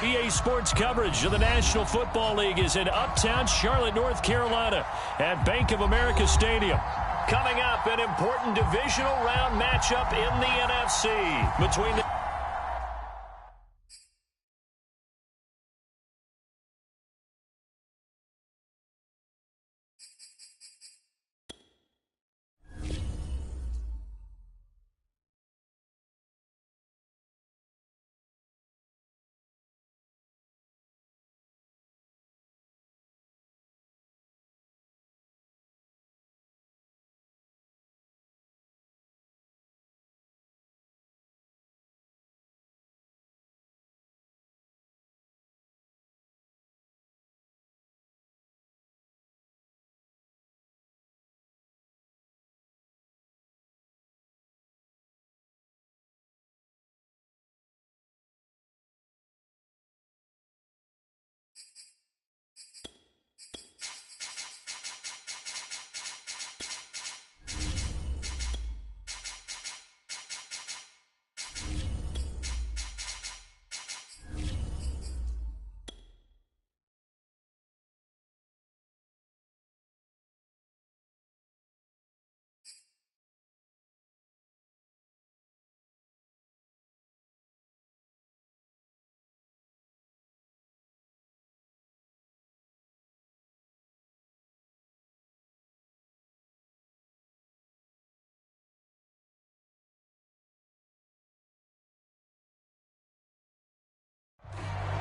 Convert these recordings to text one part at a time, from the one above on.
EA Sports coverage of the National Football League is in uptown Charlotte, North Carolina at Bank of America Stadium. Coming up, an important divisional round matchup in the NFC between the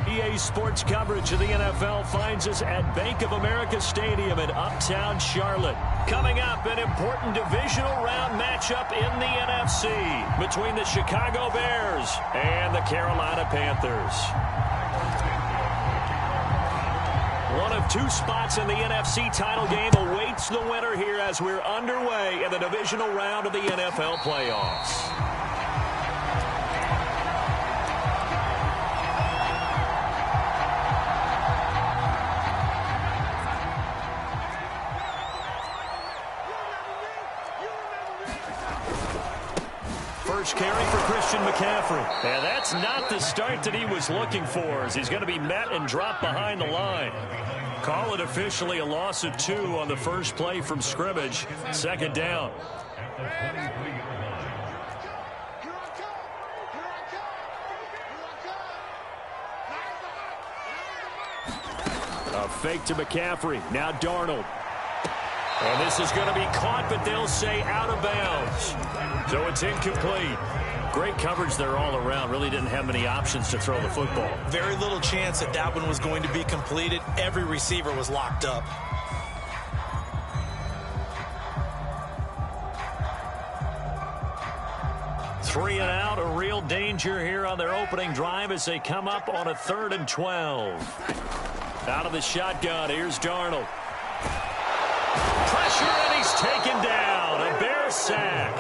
EA Sports coverage of the NFL finds us at Bank of America Stadium in uptown Charlotte. Coming up, an important divisional round matchup in the NFC between the Chicago Bears and the Carolina Panthers. One of two spots in the NFC title game awaits the winner here as we're underway in the divisional round of the NFL playoffs. First carry for Christian McCaffrey. And that's not the start that he was looking for, as he's going to be met and dropped behind the line. Call it officially a loss of 2 on the first play from scrimmage. Second down. A fake to McCaffrey. Now Darnold. And this is going to be caught, but they'll say out of bounds. So it's incomplete. Great coverage there all around. Really didn't have many options to throw the football. Very little chance that that one was going to be completed. Every receiver was locked up. Three and out, a real danger here on their opening drive as they come up on a 3rd and 12. Out of the shotgun, here's Darnold. Pressure, and he's taken down. A Bear sack.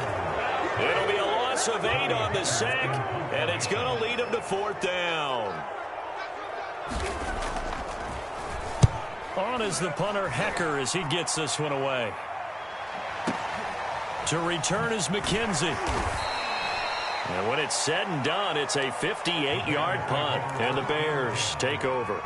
It'll be a loss of 8 on the sack, and it's going to lead him to 4th down. On is the punter, Hecker, as he gets this one away. To return is McKenzie. And when it's said and done, it's a 58-yard punt, and the Bears take over.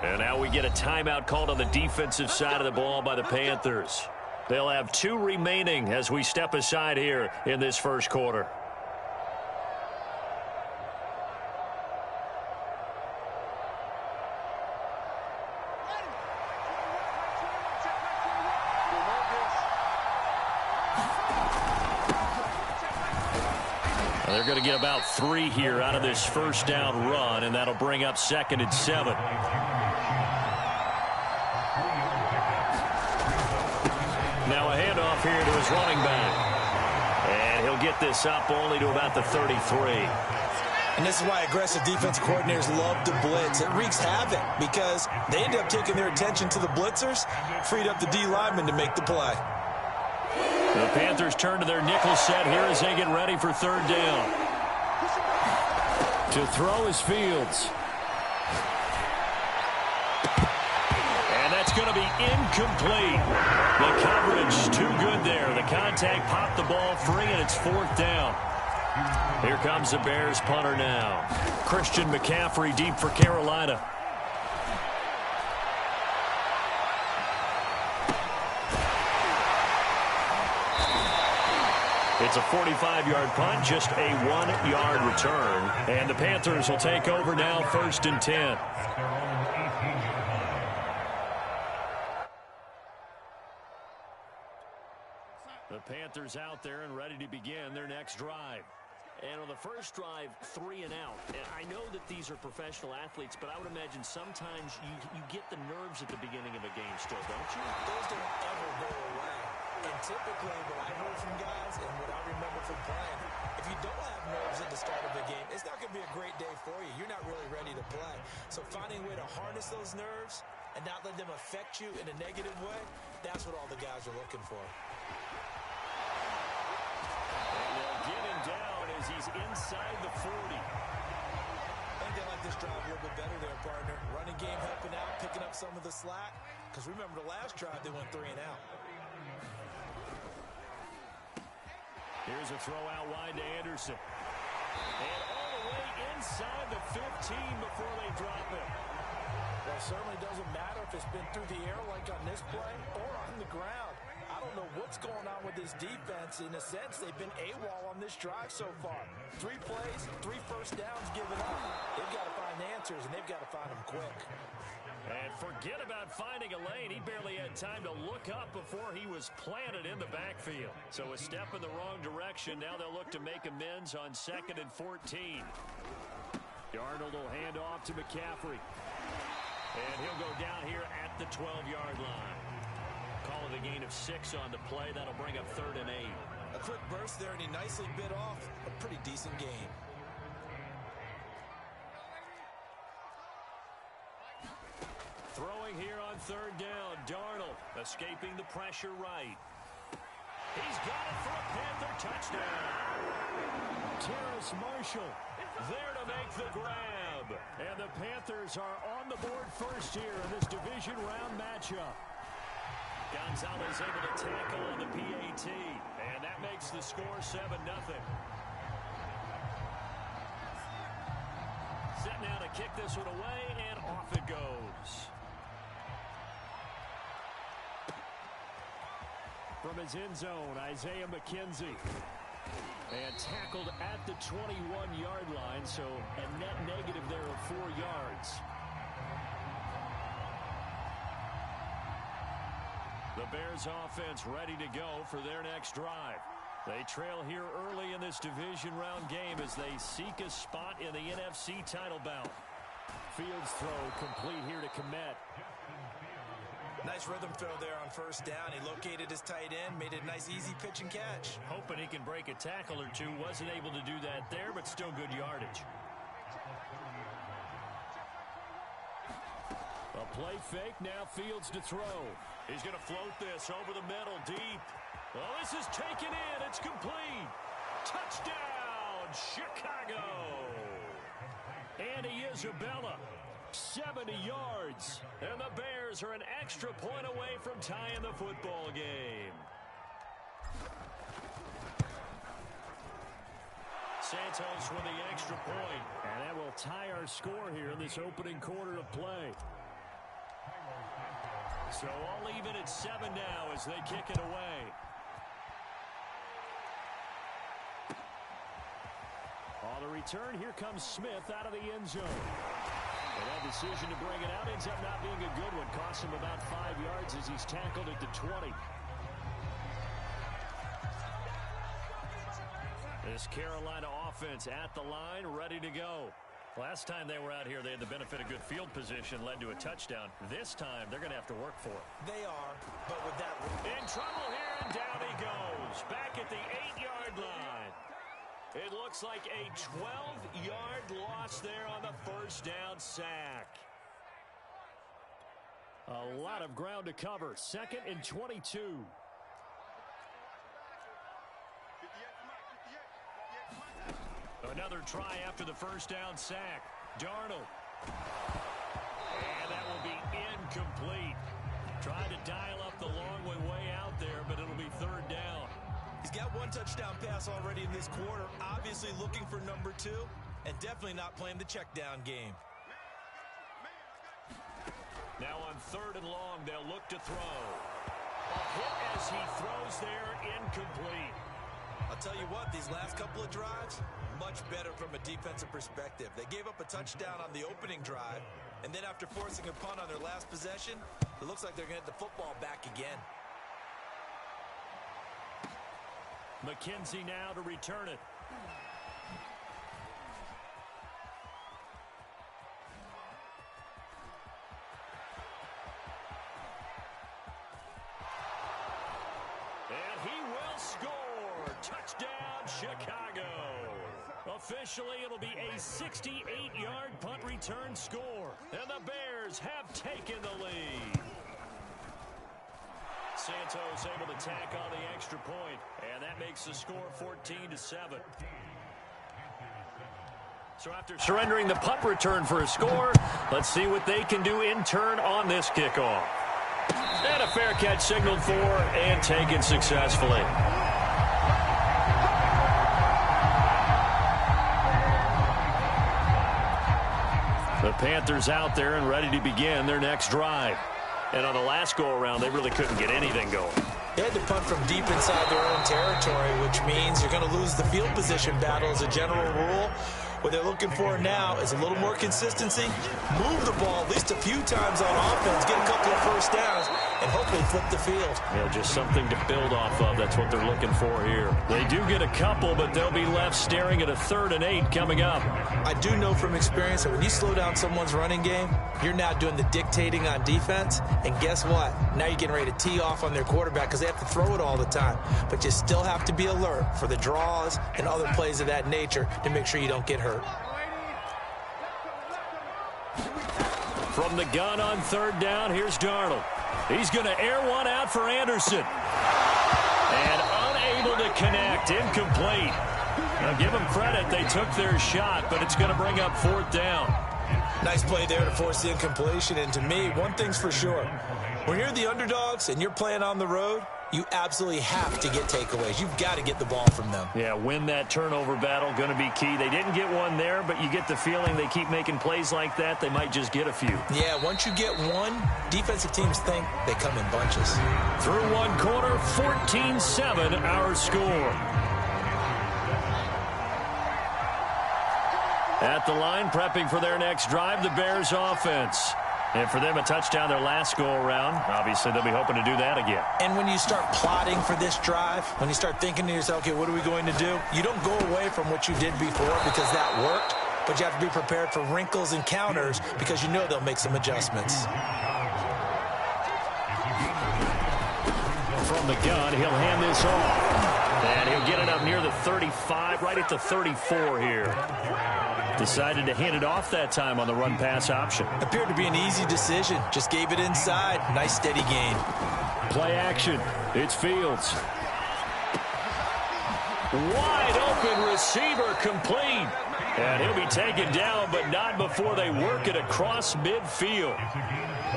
And now we get a timeout called on the defensive side of the ball by the Panthers. They'll have 2 remaining as we step aside here in this first quarter. They're going to get about 3 here out of this first down run, and that'll bring up 2nd and 7. Now a handoff here to his running back. And he'll get this up only to about the 33. And this is why aggressive defense coordinators love to blitz. It wreaks havoc because they end up taking their attention to the blitzers, freed up the D lineman to make the play. The Panthers turn to their nickel set here as they get ready for 3rd down. To throw is Fields. It's going to be incomplete. The coverage too good there. The contact popped the ball free, and it's 4th down. Here comes the Bears punter now. Christian McCaffrey deep for Carolina. It's a 45-yard punt, just a 1-yard return. And the Panthers will take over now, 1st and 10. The Panthers out there and ready to begin their next drive. And on the first drive, 3 and out. And I know that these are professional athletes, but I would imagine sometimes you get the nerves at the beginning of a game still, don't you? Those don't ever go away. And typically, what I heard from guys and what I remember from playing, if you don't have nerves at the start of a game, it's not going to be a great day for you. You're not really ready to play. So finding a way to harness those nerves and not let them affect you in a negative way, that's what all the guys are looking for. And they'll get him down as he's inside the 40. I think they like this drive a little bit better there, partner. Running game helping out, picking up some of the slack. Because remember the last drive, they went 3 and out. Here's a throw out wide to Anderson. And all the way inside the 15 before they drop it. Well, it certainly doesn't matter if it's been through the air like on this play or on the ground. I don't know what's going on with this defense. In a sense, they've been AWOL on this drive so far. 3 plays, 3 first downs given up. They've got to find answers, and they've got to find them quick. And forget about finding a lane. He barely had time to look up before he was planted in the backfield. So a step in the wrong direction. Now they'll look to make amends on 2nd and 14. Darnold will hand off to McCaffrey. And he'll go down here at the 12-yard line. Call it a gain of 6 on the play. That'll bring up 3rd and 8. A quick burst there, and he nicely bit off a pretty decent game. Throwing here on 3rd down. Darnold escaping the pressure right. He's got it for a Panther touchdown. Terrace Marshall there to make the grab. And the Panthers are on the board first here in this division round matchup. Gonzalez able to tackle on the PAT. And that makes the score 7-0. Set now to kick this one away, and off it goes. From his end zone, Isaiah McKenzie. And tackled at the 21-yard line, so a net negative there of 4 yards. The Bears offense ready to go for their next drive. They trail here early in this division round game as they seek a spot in the NFC title bout. Fields throw complete here to Kmet. Nice rhythm throw there on 1st down. He located his tight end, made it a nice easy pitch and catch. Hoping he can break a tackle or two. Wasn't able to do that there, but still good yardage. A play fake, now Fields to throw. He's going to float this over the middle, deep. Well, this is taken in. It's complete. Touchdown, Chicago. Andy Isabella, 70 yards. And the Bears are an extra point away from tying the football game. Santos with the extra point. And that will tie our score here in this opening quarter of play. So all even at 7 now as they kick it away. On the return, here comes Smith out of the end zone. And that decision to bring it out ends up not being a good one. Costs him about 5 yards as he's tackled at the 20. This Carolina offense at the line, ready to go. Last time they were out here, they had the benefit of good field position, led to a touchdown. This time, they're going to have to work for it. They are, but with that... In trouble here, and down he goes. Back at the 8-yard line. It looks like a 12-yard loss there on the first down sack. A lot of ground to cover. 2nd and 22. Another try after the first down sack. Darnold. And that will be incomplete. Trying to dial up the long way out there, but it'll be third down. He's got one touchdown pass already in this quarter. Obviously looking for number 2, and definitely not playing the check down game. Now on third and long, they'll look to throw. A hit as he throws there, incomplete. I'll tell you what, these last couple of drives, much better from a defensive perspective. They gave up a touchdown on the opening drive, and then after forcing a punt on their last possession, it looks like they're going to get the football back again. McKenzie now to return it. And he will score. Touchdown, Chicago. Officially, it'll be a 68-yard punt return score. And the Bears have taken the lead. Santos able to tack on the extra point, and that makes the score 14-7. So after surrendering the punt return for a score, let's see what they can do in turn on this kickoff. And a fair catch signaled for and taken successfully. The Panthers out there and ready to begin their next drive. And on the last go-around, they really couldn't get anything going. They had to punt from deep inside their own territory, which means you're going to lose the field position battle as a general rule. What they're looking for now is a little more consistency, move the ball at least a few times on offense, get a couple of first downs, and hopefully flip the field. Yeah, just something to build off of. That's what they're looking for here. They do get a couple, but they'll be left staring at a 3rd and 8 coming up. I do know from experience that when you slow down someone's running game, you're now doing the dictating on defense, and guess what? Now you're getting ready to tee off on their quarterback because they have to throw it all the time. But you still have to be alert for the draws and other plays of that nature to make sure you don't get hurt. From the gun on 3rd down, here's Darnold. He's going to air one out for Anderson. And unable to connect, incomplete. Now give them credit, they took their shot, but it's going to bring up 4th down. Nice play there to force the incompletion, and to me, one thing's for sure. When you're the underdogs and you're playing on the road, you absolutely have to get takeaways. You've got to get the ball from them. Yeah, win that turnover battle, going to be key. They didn't get one there, but you get the feeling they keep making plays like that, they might just get a few. Yeah, once you get one, defensive teams think they come in bunches. Through one quarter, 14-7 our score. At the line, prepping for their next drive, the Bears offense. And for them, a touchdown their last go-around. Obviously, they'll be hoping to do that again. And when you start plotting for this drive, when you start thinking to yourself, okay, what are we going to do? You don't go away from what you did before because that worked, but you have to be prepared for wrinkles and counters because you know they'll make some adjustments. From the gun, he'll hand this off. And he'll get it up near the 35, right at the 34 here. Decided to hand it off that time on the run-pass option. Appeared to be an easy decision. Just gave it inside. Nice steady gain. Play action. It's Fields. Wide open receiver complete. And he'll be taken down, but not before they work it across midfield.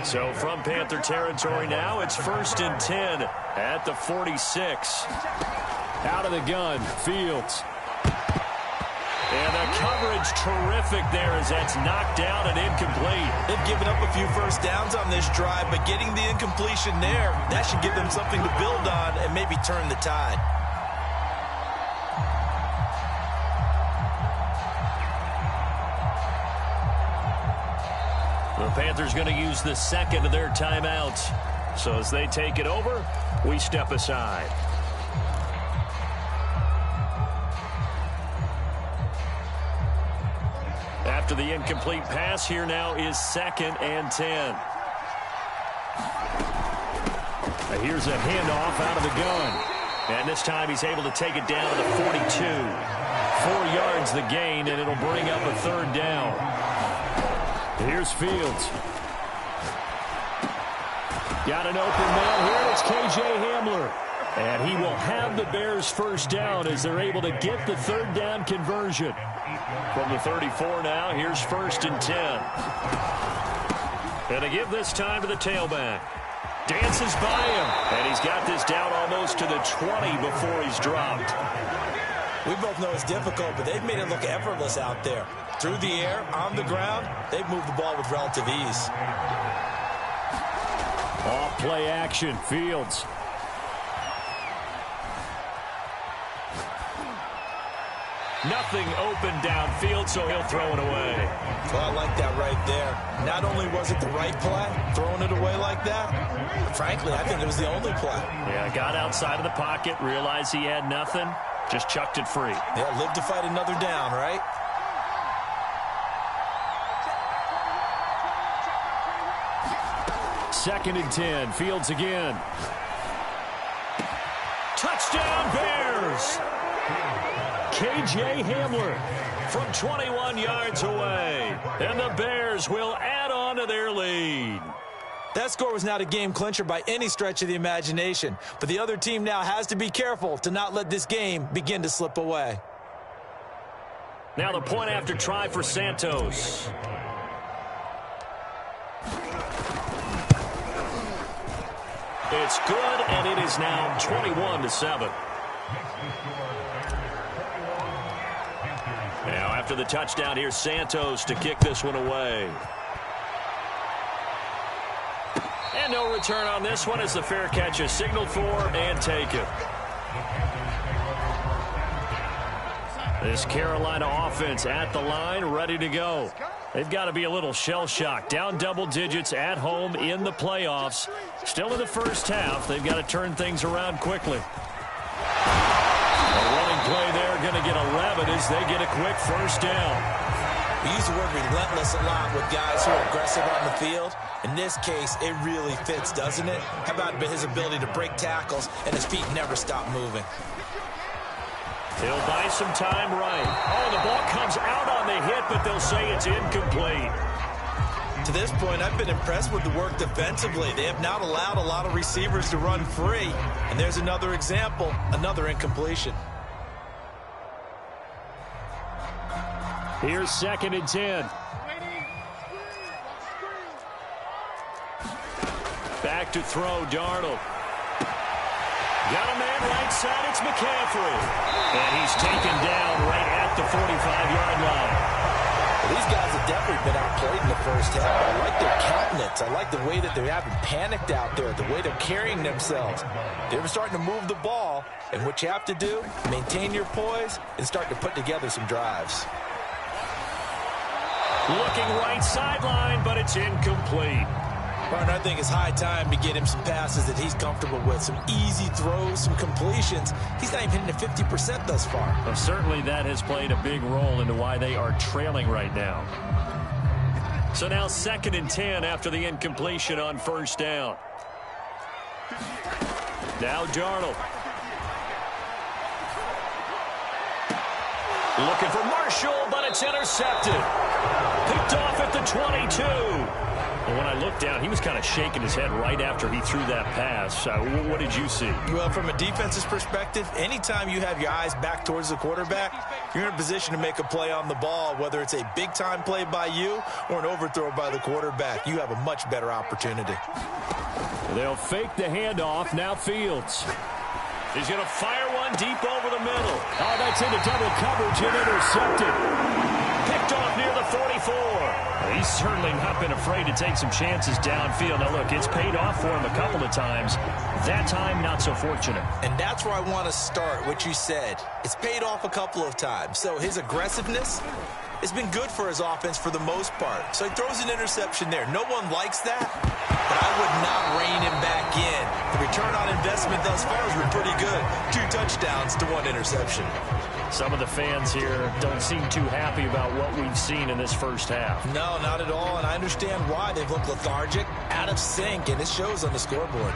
So from Panther territory now, it's 1st and 10 at the 46. Out of the gun, Fields. And the coverage terrific there as that's knocked down and incomplete. They've given up a few first downs on this drive, but getting the incompletion there, that should give them something to build on and maybe turn the tide. The Panthers going to use the second of their timeouts. So as they take it over, we step aside. After the incomplete pass, here now is 2nd and 10. Here's a handoff out of the gun. And this time he's able to take it down to the 42. 4 yards the gain, and it'll bring up a 3rd down. Here's Fields. Got an open man here. It's K.J. Hamler. And he will have the Bears' first down as they're able to get the 3rd down conversion. From the 34 now, here's 1st and 10. And to give this time to the tailback. Dances by him, and he's got this down almost to the 20 before he's dropped. We both know it's difficult, but they've made it look effortless out there. Through the air, on the ground, they've moved the ball with relative ease. Off play action, Fields. Nothing open downfield, so he'll throw it away. Well, I like that right there. Not only was it the right play, throwing it away like that, but frankly, I think it was the only play. Yeah, got outside of the pocket, realized he had nothing, just chucked it free. Yeah, live to fight another down, right? Second and 10, Fields again. Touchdown, Bears! K.J. Hamler from 21 yards away. And the Bears will add on to their lead. That score was not a game clincher by any stretch of the imagination. But the other team now has to be careful to not let this game begin to slip away. Now the point after try for Santos. It's good, and it is now 21-7. Now, after the touchdown, here's Santos to kick this one away. And no return on this one as the fair catch is signaled for and taken. This Carolina offense at the line, ready to go. They've got to be a little shell-shocked. Down double digits at home in the playoffs. Still in the first half. They've got to turn things around quickly. Play there, going to get 11 as they get a quick first down. We use the word relentless a lot with guys who are aggressive on the field. In this case, it really fits, doesn't it? How about his ability to break tackles and his feet never stop moving? He'll buy some time right. Oh, the ball comes out on the hit, but they'll say it's incomplete. To this point, I've been impressed with the work defensively. They have not allowed a lot of receivers to run free. And there's another example, another incompletion. Here's second and 10. Back to throw, Darnold. Got a man right side, it's McCaffrey. And he's taken down right at the 45-yard line. Well, these guys have definitely been outplayed in the first half. I like their countenance. I like the way that they haven't panicked out there, the way they're carrying themselves. They're starting to move the ball, and what you have to do, maintain your poise and start to put together some drives. Looking right sideline, but it's incomplete. Martin, I think it's high time to get him some passes that he's comfortable with. Some easy throws, some completions. He's not even hitting at 50% thus far. Well, certainly that has played a big role into why they are trailing right now. So now second and 10 after the incompletion on first down. Now Darnold. Looking for Marshall, but it's intercepted. Picked off at the 22. And when I looked down, he was kind of shaking his head right after he threw that pass. What did you see? Well, from a defense's perspective, anytime you have your eyes back towards the quarterback, you're in a position to make a play on the ball, whether it's a big-time play by you or an overthrow by the quarterback. You have a much better opportunity. They'll fake the handoff. Now Fields. He's going to fire one deep over the middle. Oh, that's into double coverage and intercepted. Picked off near the 44. He's certainly not been afraid to take some chances downfield. Now, look, it's paid off for him a couple of times. That time, not so fortunate. And that's where I want to start, what you said. It's paid off a couple of times. So his aggressiveness has been good for his offense for the most part. So he throws an interception there. No one likes that, but I would not rein him back in. The return on investment thus far has been pretty good. 2 touchdowns to 1 interception. Some of the fans here don't seem too happy about what we've seen in this first half. No, not at all, and I understand why. They've looked lethargic, out of sync, and it shows on the scoreboard.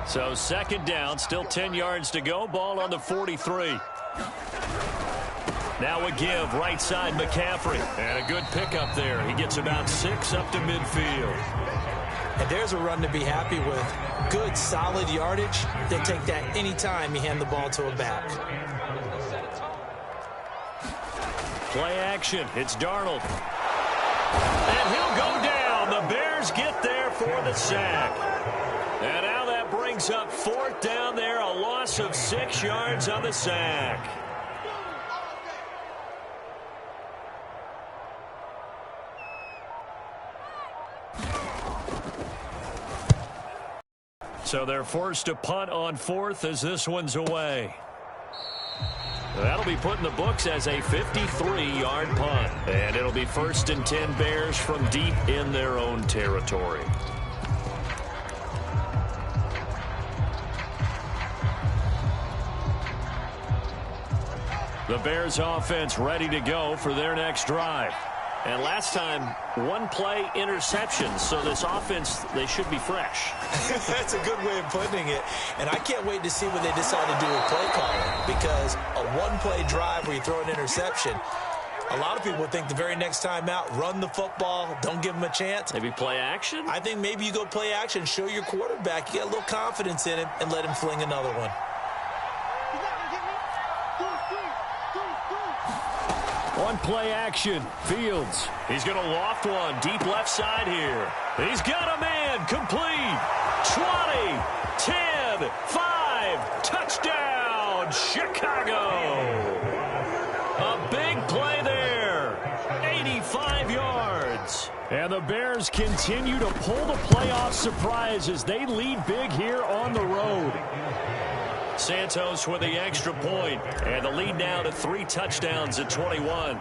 So second down, still 10 yards to go. Ball on the 43. Now a give, right side McCaffrey. And a good pickup there. He gets about 6 up to midfield. And there's a run to be happy with. Good, solid yardage. They'll take that anytime you hand the ball to a back. Play action. It's Darnold. And he'll go down And the Bears get there for the sack. And now that brings up 4th down there, a loss of 6 yards on the sack. So they're forced to punt on 4th as this one's away. That'll be put in the books as a 53-yard punt. And it'll be 1st and 10 Bears from deep in their own territory. The Bears offense ready to go for their next drive. And last time, 1-play interception. So this offense, they should be fresh. That's a good way of putting it. And I can't wait to see what they decide to do with play calling. Because a 1-play drive where you throw an interception, a lot of people think the very next time out, run the football, don't give them a chance. Maybe play action? I think maybe you go play action, show your quarterback, you get a little confidence in him, and let him fling another one. On play action, Fields. He's going to loft one deep left side here. He's got a man complete. 20, 10, 5, touchdown, Chicago. A big play there, 85 yards. And the Bears continue to pull the playoff surprise as they lead big here on the road. Santos with the extra point, and the lead now to 3 touchdowns at 21.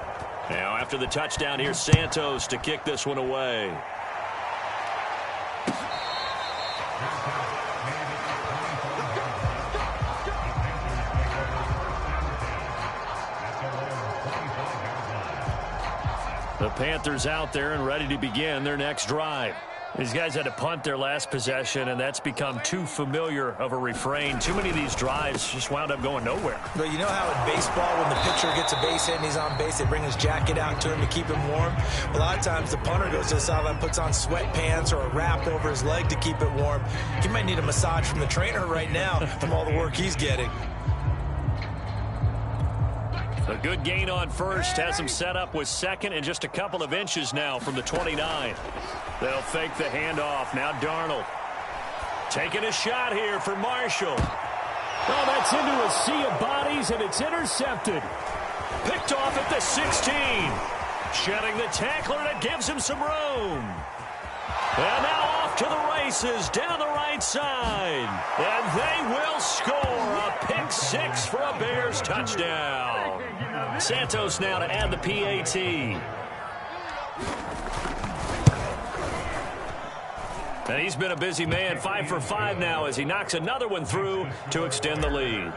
Now after the touchdown, here's Santos to kick this one away. The Panthers out there and ready to begin their next drive. These guys had to punt their last possession, and that's become too familiar of a refrain. Too many of these drives just wound up going nowhere. But you know how in baseball, when the pitcher gets a base hit and he's on base, they bring his jacket out to him to keep him warm? A lot of times the punter goes to the sideline, puts on sweatpants or a wrap over his leg to keep it warm. He might need a massage from the trainer right now from all the work he's getting. A good gain on first has him set up with second and just a couple of inches now from the 29. They'll fake the handoff. Now Darnold taking a shot here for Marshall. Oh, that's into a sea of bodies, and it's intercepted. Picked off at the 16. Shedding the tackler, and it gives him some room. And now off to the races down the right side. And they will score a pick 6 for a Bears touchdown. Santos now to add the PAT. And he's been a busy man, 5 for 5 now as he knocks another one through to extend the lead.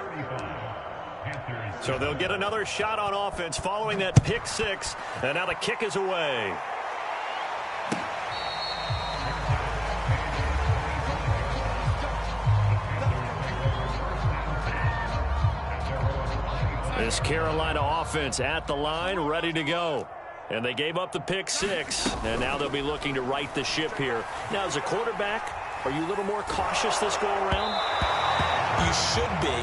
So they'll get another shot on offense following that pick 6, and now the kick is away. This Carolina offense at the line, ready to go. And they gave up the pick 6, and now they'll be looking to right the ship here. Now, as a quarterback, are you a little more cautious this go-around? You should be,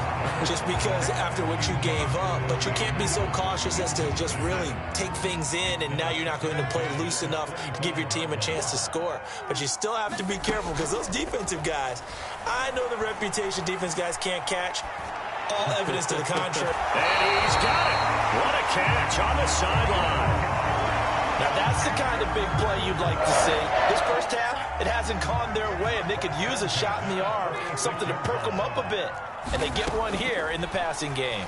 just because after what you gave up. But you can't be so cautious as to just really take things in, and now you're not going to play loose enough to give your team a chance to score. But you still have to be careful because those defensive guys, I know the reputation defense guys can't catch. All evidence to the contrary. And he's got it. What a catch on the sideline. Now that's the kind of big play you'd like to see. This first half, it hasn't gone their way, and they could use a shot in the arm, something to perk them up a bit. And they get one here in the passing game.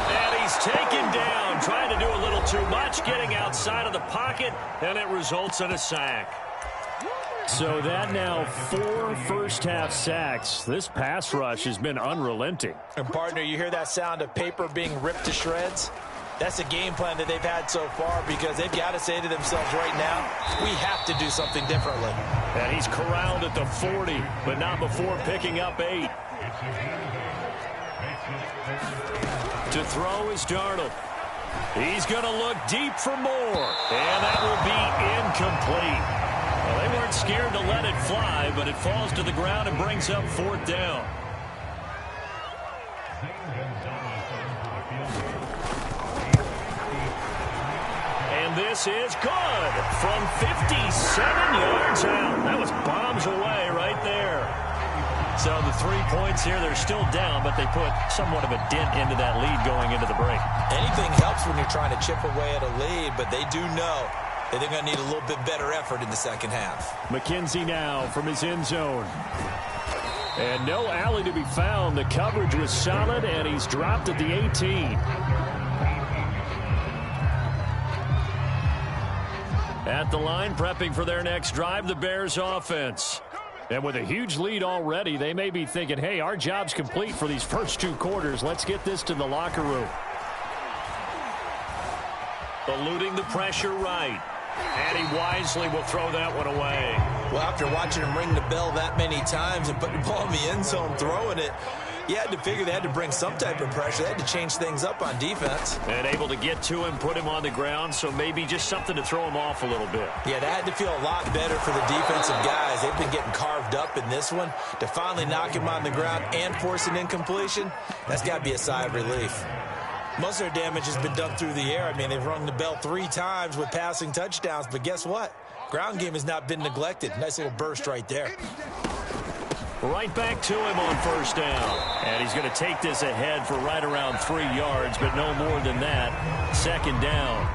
And he's taken down, trying to do a little too much, getting outside of the pocket, and it results in a sack. So that now 4 first-half sacks. This pass rush has been unrelenting. And, partner, you hear that sound of paper being ripped to shreds? That's the game plan that they've had so far because they've got to say to themselves right now, we have to do something differently. And he's corralled at the 40, but not before picking up 8. To throw is Darnold. He's going to look deep for more, and that will be incomplete. Well, they weren't scared to let it fly, but it falls to the ground and brings up 4th down. And this is good from 57 yards out. That was bombs away right there. So the 3 points here, they're still down, but they put somewhat of a dent into that lead going into the break. Anything helps when you're trying to chip away at a lead, but they do know that they're going to need a little bit better effort in the second half. McKenzie now from his end zone. And no alley to be found. The coverage was solid, and he's dropped at the 18. At the line, prepping for their next drive, the Bears offense. And with a huge lead already, they may be thinking, hey, our job's complete for these first 2 quarters. Let's get this to the locker room. Eluding the pressure right. And he wisely will throw that one away. Well, after watching him ring the bell that many times and putting the ball in the end zone, throwing it, you had to figure they had to bring some type of pressure. They had to change things up on defense. And able to get to him, put him on the ground, so maybe just something to throw him off a little bit. Yeah, that had to feel a lot better for the defensive guys. They've been getting carved up in this one. To finally knock him on the ground and force an incompletion, that's got to be a sigh of relief. Most of their damage has been done through the air. I mean, they've rung the bell 3 times with passing touchdowns, but guess what? Ground game has not been neglected. Nice little burst right there. Right back to him on first down. And he's going to take this ahead for right around 3 yards, but no more than that. Second down.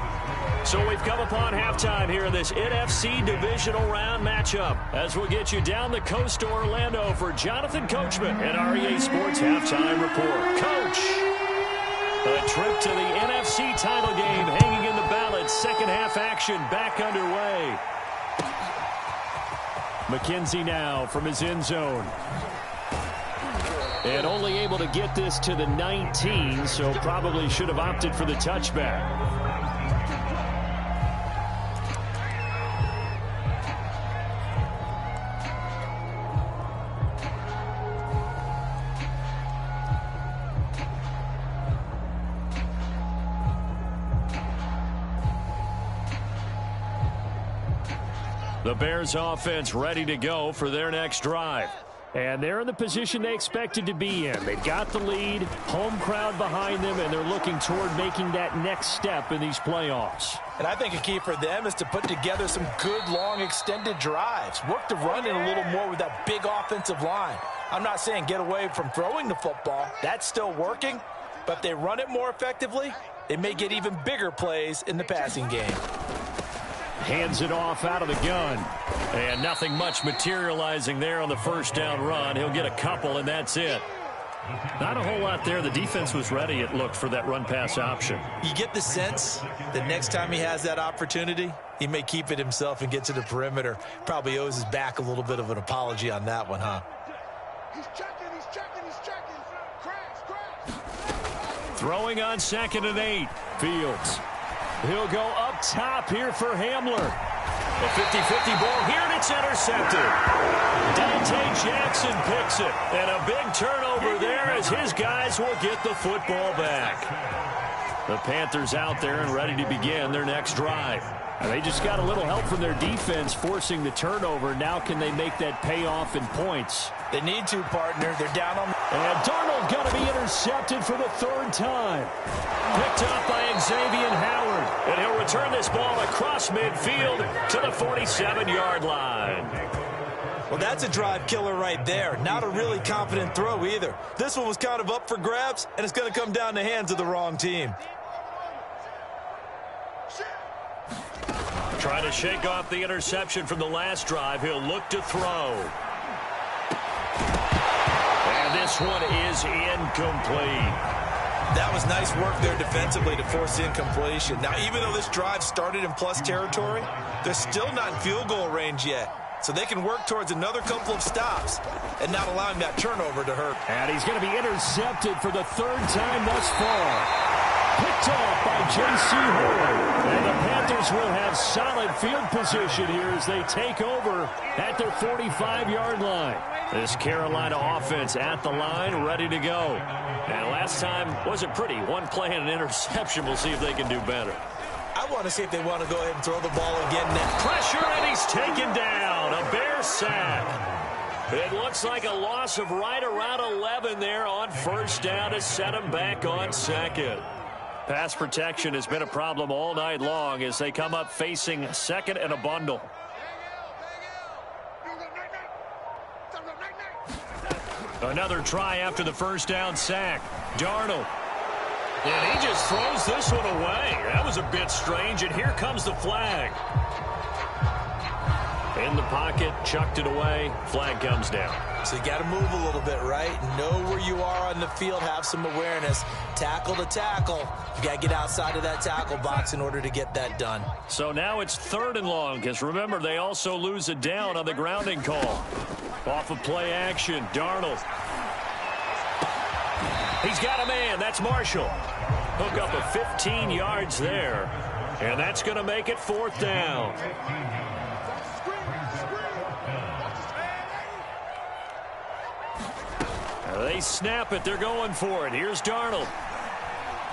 So we've come upon halftime here in this NFC divisional round matchup, as we'll get you down the coast to Orlando for Jonathan Coachman at REA Sports Halftime Report. Coach, a trip to the NFC title game hanging in the balance. Second half action back underway. McKenzie now from his end zone. And only able to get this to the 19, so probably should have opted for the touchback. The Bears offense ready to go for their next drive. And they're in the position they expected to be in. They've got the lead, home crowd behind them, and they're looking toward making that next step in these playoffs. And I think a key for them is to put together some good, long, extended drives. Work the run in a little more with that big offensive line. I'm not saying get away from throwing the football. That's still working. But if they run it more effectively, they may get even bigger plays in the passing game. Hands it off out of the gun. And nothing much materializing there on the first down run. He'll get a couple, and that's it. Not a whole lot there. The defense was ready, it looked, for that run-pass option. You get the sense that next time he has that opportunity, he may keep it himself and get to the perimeter. Probably owes his back a little bit of an apology on that one, huh? He's checking. Crash. Throwing on 2nd and 8. Fields. He'll go up top here for Hamler. A 50-50 ball here, and it's intercepted. Dante Jackson picks it. And a big turnover there as his guys will get the football back. The Panthers out there and ready to begin their next drive. And they just got a little help from their defense forcing the turnover. Now can they make that pay off in points? They need to, partner. They're down on... And Darnold going to be intercepted for the 3rd time. Picked up by Xavier Howard. And he'll return this ball across midfield to the 47-yard line. Well, that's a drive killer right there. Not a really confident throw either. This one was kind of up for grabs, and it's going to come down the hands of the wrong team. Trying to shake off the interception from the last drive. He'll look to throw. And this one is incomplete. That was nice work there defensively to force incompletion. Now, even though this drive started in plus territory, they're still not in field goal range yet. So they can work towards another couple of stops and not allowing that turnover to hurt. And he's going to be intercepted for the 3rd time thus far. Picked off by J.C. Horn. And the Panthers will have solid field position here as they take over at their 45-yard line. This Carolina offense at the line, ready to go. And last time wasn't pretty. One play and an interception. We'll see if they can do better. I want to see if they want to go ahead and throw the ball again next. Pressure, and he's taken down. A Bear sack. It looks like a loss of right around 11 there on first down to set him back on 2nd. Pass protection has been a problem all night long as they come up facing second and a bundle. Another try after the first down sack. Darnold. And he just throws this one away. That was a bit strange, and here comes the flag. In the pocket, chucked it away. Flag comes down. So you got to move a little bit, right? Know where you are on the field, have some awareness. Tackle to tackle. You got to get outside of that tackle box in order to get that done. So now it's 3rd and long, because remember, they also lose a down on the grounding call. Off of play action, Darnold. He's got a man. That's Marshall. Hook up of 15 yards there. And that's going to make it 4th down. They snap it. They're going for it. Here's Darnold.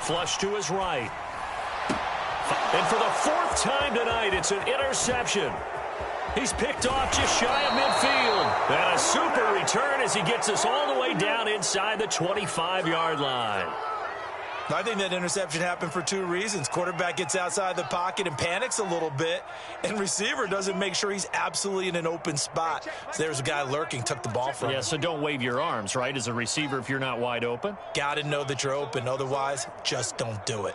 Flush to his right. And for the 4th time tonight, it's an interception. He's picked off just shy of midfield. And a super return as he gets us all the way down inside the 25-yard line. I think that interception happened for 2 reasons. Quarterback gets outside the pocket and panics a little bit, and receiver doesn't make sure he's absolutely in an open spot. So there's a guy lurking, took the ball from him. Yeah, so don't wave your arms, right, as a receiver if you're not wide open? Got to know that you're open. Otherwise, just don't do it.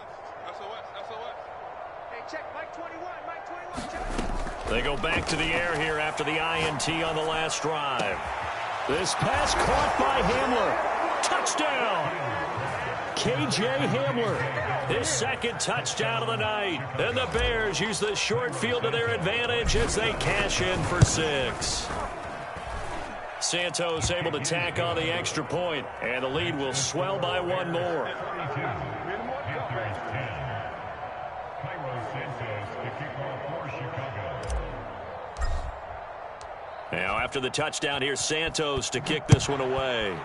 They go back to the air here after the INT on the last drive. This pass caught by Hamler. Touchdown! K.J. Hamler, his 2nd touchdown of the night. And the Bears use the short field to their advantage as they cash in for 6. Santos able to tack on the extra point, and the lead will swell by 1 more. Now after the touchdown, here's Santos to kick this one away.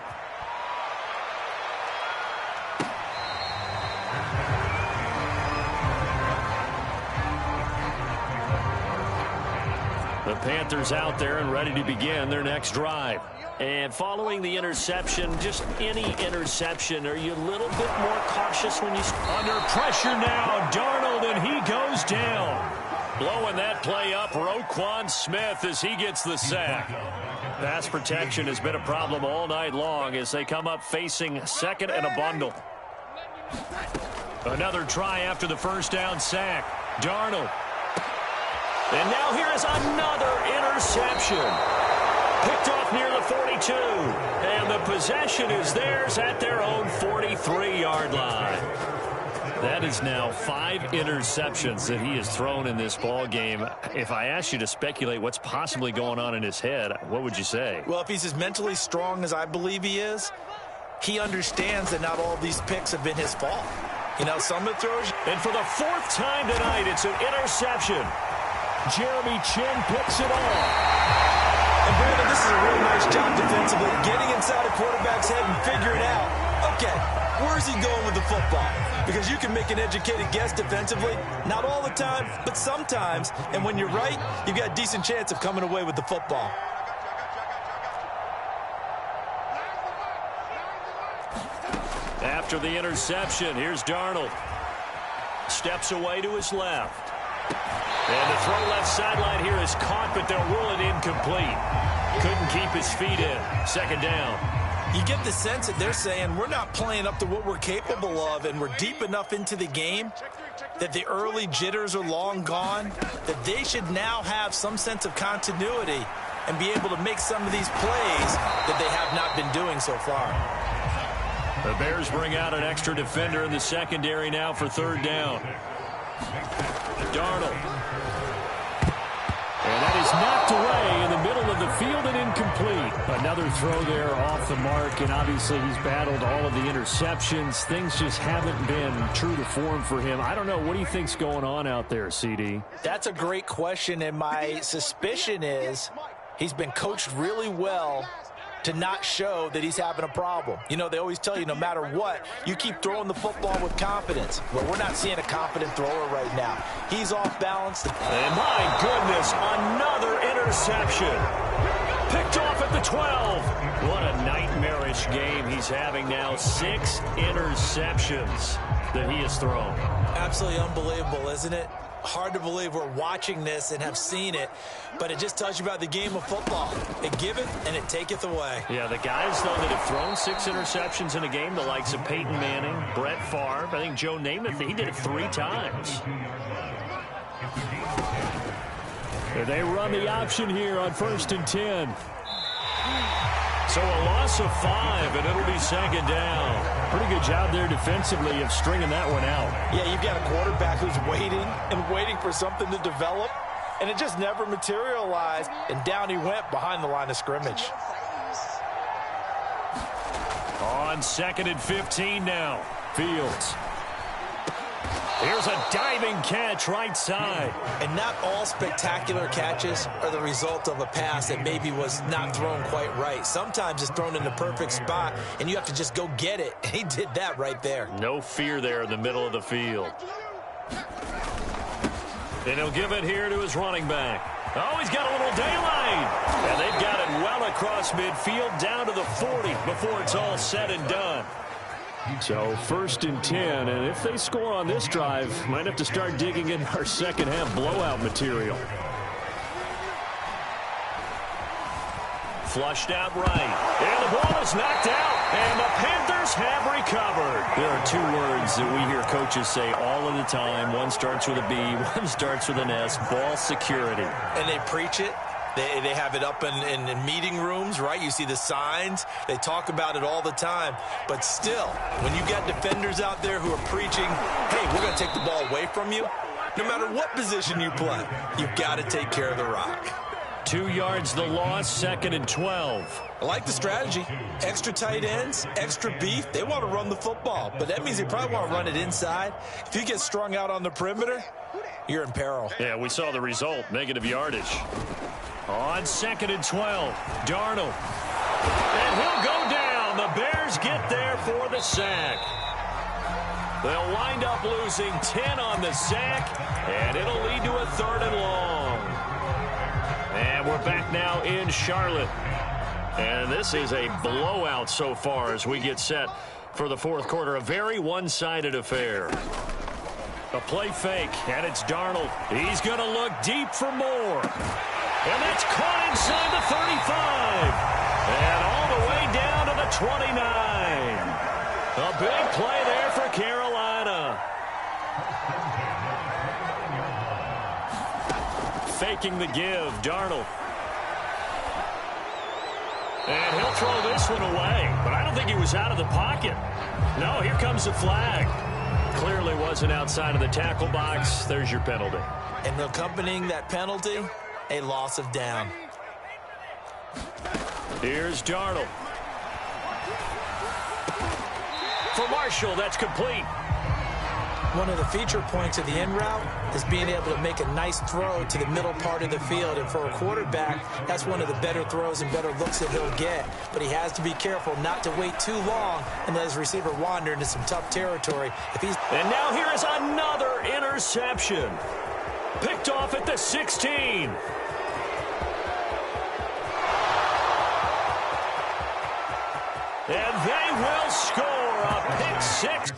The Panthers out there and ready to begin their next drive. And following the interception, just any interception, are you a little bit more cautious when you... Under pressure now, Darnold, and he goes down. Blowing that play up, Roquan Smith as he gets the sack. Pass protection has been a problem all night long as they come up facing second and a bundle. Another try after the first down sack. Darnold. And now here is another interception. Picked off near the 42. And the possession is theirs at their own 43-yard line. That is now 5 interceptions that he has thrown in this ball game. If I asked you to speculate what's possibly going on in his head, what would you say? Well, if he's as mentally strong as I believe he is, he understands that not all of these picks have been his fault. You know, some of the throws. And for the 4th time tonight, it's an interception. Jeremy Chin picks it off. And Brandon, this is a really nice job defensively, getting inside a quarterback's head and figuring out, okay, where's he going with the football? Because you can make an educated guess defensively, not all the time, but sometimes. And when you're right, you've got a decent chance of coming away with the football. After the interception, here's Darnold. Steps away to his left. And the throw left sideline here is caught, but they'll rule it incomplete. Couldn't keep his feet in. 2nd down. You get the sense that they're saying we're not playing up to what we're capable of, and we're deep enough into the game that the early jitters are long gone, that they should now have some sense of continuity and be able to make some of these plays that they have not been doing so far. The Bears bring out an extra defender in the secondary now for 3rd down. Darnold. And that is knocked away in the middle of the field and incomplete. Another throw there off the mark, and obviously he's battled all of the interceptions. Things just haven't been true to form for him. I don't know. What do you think's going on out there, CD? That's a great question, and my suspicion is he's been coached really well to not show that he's having a problem. You know, they always tell you no matter what, you keep throwing the football with confidence. Well, we're not seeing a confident thrower right now. He's off balance. And my goodness, another interception. Picked off at the 12. What a nightmarish game he's having now. 6 interceptions. that he has thrown. Absolutely unbelievable, isn't it? Hard to believe we're watching this and have seen it, but it just tells you about the game of football. It giveth and it taketh away. Yeah, the guys, though, that have thrown 6 interceptions in a game, the likes of Peyton Manning, Brett Favre, I think Joe Namath, he did it 3 times. They run the option here on 1st and 10. So a loss of 5, and it'll be 2nd down. Pretty good job there defensively of stringing that one out. Yeah, you've got a quarterback who's waiting and waiting for something to develop, and it just never materialized, and down he went behind the line of scrimmage. On 2nd and 15 now. Fields. Here's a diving catch right side. And not all spectacular catches are the result of a pass that maybe was not thrown quite right. Sometimes it's thrown in the perfect spot, and you have to just go get it. And he did that right there. No fear there in the middle of the field. And he'll give it here to his running back. Oh, he's got a little daylight. And they've got it well across midfield down to the 40 before it's all said and done. So 1st and 10, and if they score on this drive, might have to start digging in our second half blowout material. Flushed out right, and the ball is knocked out, and the Panthers have recovered. There are 2 words that we hear coaches say all of the time. One starts with a B, one starts with an S, ball security. And they preach it. They have it up in meeting rooms, right? You see the signs. They talk about it all the time. But still, when you got defenders out there who are preaching, hey, we're going to take the ball away from you, no matter what position you play, you've got to take care of the rock. 2 yards the loss, 2nd and 12. I like the strategy. Extra tight ends, extra beef. They want to run the football, but that means they probably want to run it inside. If you get strung out on the perimeter, you're in peril. Yeah, we saw the result, negative yardage. On 2nd and 12, Darnold. And he'll go down. The Bears get there for the sack. They'll wind up losing 10 on the sack, and it'll lead to a 3rd and long. And we're back now in Charlotte. And this is a blowout so far as we get set for the 4th quarter. A very one-sided affair. A play fake, and it's Darnold. He's going to look deep for more. And that's caught inside the 35. And all the way down to the 29. A big play there for Carolina. Faking the give, Darnold. And he'll throw this one away. But I don't think he was out of the pocket. No, here comes the flag. Clearly wasn't outside of the tackle box. There's your penalty. And accompanying that penalty, a loss of down. Here's Darnold. For Marshall, that's complete. One of the feature points of the in route is being able to make a nice throw to the middle part of the field. And for a quarterback, that's one of the better throws and better looks that he'll get. But he has to be careful not to wait too long and let his receiver wander into some tough territory. And now here is another interception. Picked off at the 16. And they will score a pick 6.